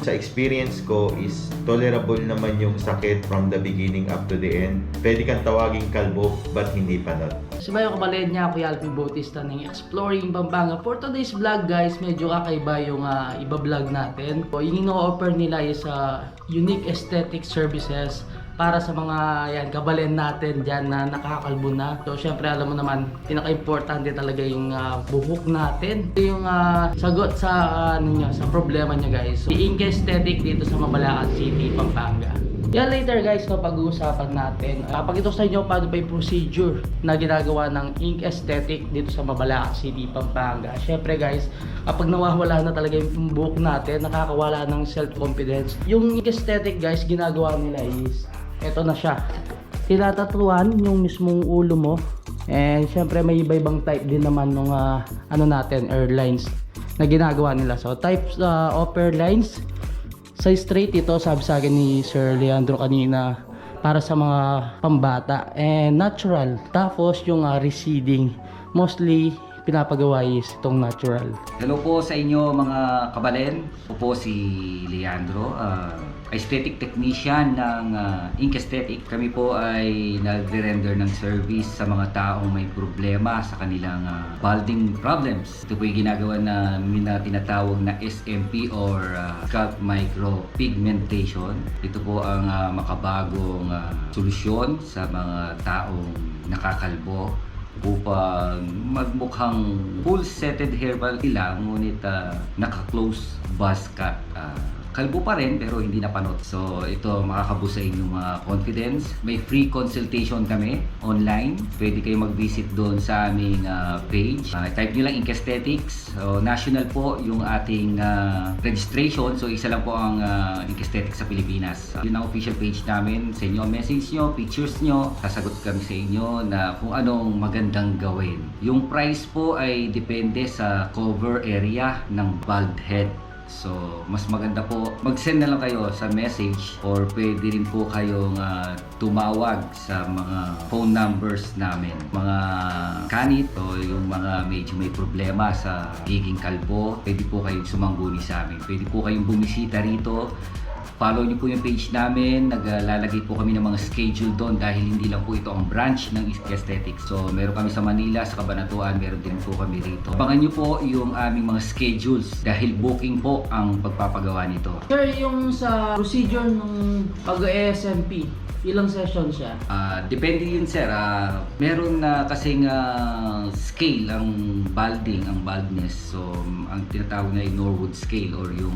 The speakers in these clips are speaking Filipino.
Sa experience ko is tolerable naman yung sakit from the beginning up to the end. Pwede kang tawaging kalbo but hindi panot. Si Bayo kapalid niya, Kuya Alvin Bautista ng Exploring Pampanga. For today's vlog guys, medyo kakaiba yung iba-vlog natin. So, yung ino-offer nila is unique aesthetic services para sa mga yan, kabalen natin dyan na nakakalbo na. So syempre alam mo naman, pinaka-importante talaga yung buhok natin. Ito yung sagot sa sa problema niya guys. So, Ink Aesthetic dito sa Mabalacat City, Pampanga. Yan later guys, no, pag-uusapan natin. Pag ito sa inyo, paano ba yung procedure na ginagawa ng Ink Aesthetic dito sa Mabalacat City, Pampanga. Syempre guys, kapag nawawala na talaga yung buhok natin, nakakawala ng self-confidence. Yung Ink Aesthetic guys, ginagawa nila is, eto na siya. Tinatatuan yung mismong ulo mo. And syempre may iba-ibang type din naman ng natin, airlines na ginagawa nila. So types of airlines. Sa straight ito, sabi sa akin ni Sir Leandro kanina, para sa mga pambata. And natural. Tapos yung receding, mostly pinapagawa is itong natural. Hello po sa inyo mga kabalen. Ako po si Leandro, aesthetic technician ng Ink Aesthetic. Kami po ay nagre-render ng service sa mga taong may problema sa kanilang balding problems. Ito po yung ginagawa na tinatawag na SMP or scalp micropigmentation. Ito po ang makabagong solusyon sa mga taong nakakalbo upang magmukhang full-setted hairball nila, ngunit naka-close buzz cut. Kalbo pa rin pero hindi na panot. So ito makakaboost sa inyong confidence. May free consultation kami online. Pwede kayo mag-visit doon sa aming page. Type nyo lang Ink Aesthetics. So national po yung ating registration. So isa lang po ang Ink Aesthetics sa Pilipinas. Yun ang official page namin. Sa inyo ang message nyo, pictures nyo. Sasagot kami sa inyo na kung anong magandang gawin. Yung price po ay depende sa cover area ng bald head. So, mas maganda po, mag-send na lang kayo sa message or pwede rin po kayong tumawag sa mga phone numbers namin. Mga kanit o yung mga medyo may problema sa giging kalbo, pwede po kayong sumangguni sa amin. Pwede po kayong bumisita rito. Follow niyo po yung page namin, naglalagay po kami ng mga schedule doon dahil hindi lang po ito ang branch ng Ink Aesthetics. So meron kami sa Manila, sa Cabanatuan, meron din po kami rito. Abangan niyo po yung aming mga schedules dahil booking po ang pagpapagawa nito. Sir, yung sa procedure ng pag-SMP, ilang session siya? Depende yun sir. Meron na kasing scale ang balding, ang baldness. So ang tinatawag na yung Norwood scale or yung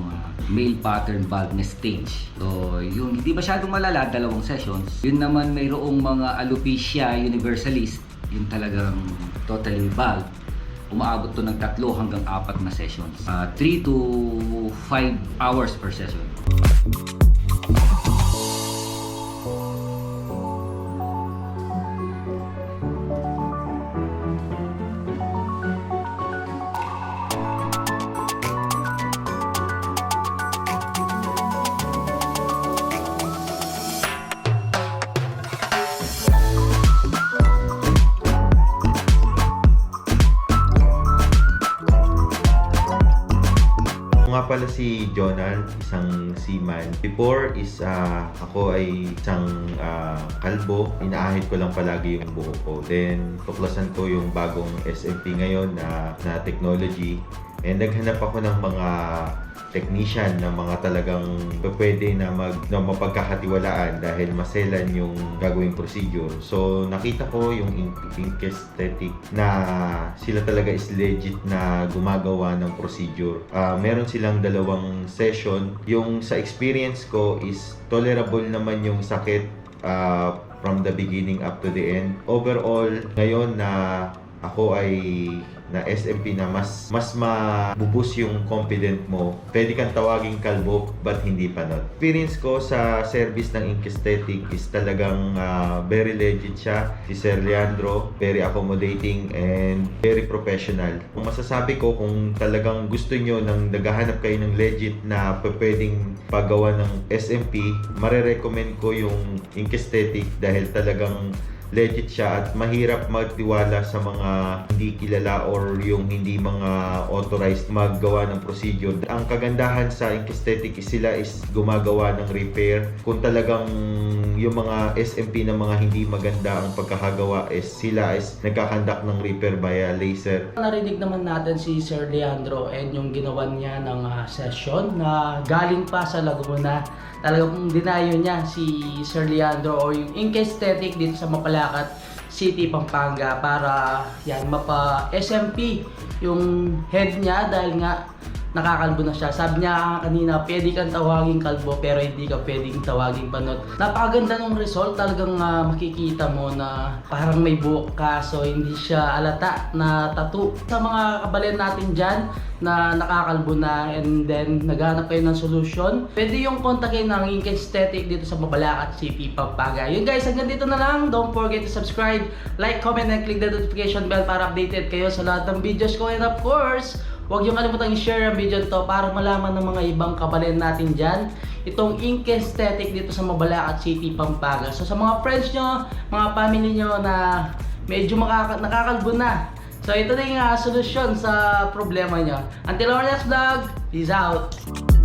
male pattern baldness stage. So yung hindi masyadong malala, 2 sessions. Yun naman mayroong mga alopecia universalist, yung talagang totally bald. Umaabot to ng 3 hanggang 4 na sessions. 3 to 5 hours per session. Nga pala si Jonal, isang seaman. Before is ako ay isang kalbo. Inaahit ko lang palagi yung buhok ko. Then tuklasan ko yung bagong SMP ngayon na technology. And naghanap ako ng mga technician na mga talagang pwede na mapagkakatiwalaan dahil maselan yung gagawing procedure. So nakita ko yung Ink Aesthetic na sila talaga is legit na gumagawa ng procedure. Meron silang 2 session. Yung sa experience ko is tolerable naman yung sakit from the beginning up to the end. Overall, ngayon na ako ay na SMP na mas mabubus yung confident mo. Pwede kang tawaging kalbo but hindi panot. Experience ko sa service ng Ink Aesthetic is talagang very legit siya. Si Sir Leandro, very accommodating and very professional. Kung masasabi ko kung talagang gusto nyo nang naghahanap kayo ng legit na pwedeng paggawa ng SMP, marerecommend ko yung Ink Aesthetic dahil talagang legit siya at mahirap magtiwala sa mga hindi kilala or yung hindi mga authorized maggawa ng procedure. Ang kagandahan sa Ink Aesthetic is sila is gumagawa ng repair. Kung talagang yung mga SMP na mga hindi maganda ang pagkakagawa is sila is nagkakandak ng repair via laser. Narinig naman natin si Sir Leandro and yung ginawa niya ng session na galing pa sa Laguna. Talagang dinayo niya si Sir Leandro o yung Ink Aesthetic dito sa Mapalacat City, Pampanga para yan mapa-SMP yung head niya dahil nga nakakalbo na siya. Sabi niya kanina, pwede kang tawaging kalbo pero hindi ka pwedeng tawaging banot. Napakaganda ng result, talagang makikita mo na parang may buhok ka so hindi siya alata na tattoo. Sa mga kabalen natin dyan na nakakalbo na and then naghanap kayo ng solution, pwede yung kontakin ng Ink Aesthetic dito sa Mabalacat City, Pampanga. Yun guys, hanggang dito na lang. Don't forget to subscribe, like, comment, and click the notification bell para updated kayo sa lahat ng videos ko. And of course, huwag niyo kalimutang i-share ang video to para malaman ng mga ibang kabalen natin dyan itong Ink Aesthetic dito sa Mabalacat City, Pampanga. So sa mga friends nyo, mga family nyo na medyo nakakalbo na, so ito na yung solusyon sa problema nyo. Until our next vlog, peace out!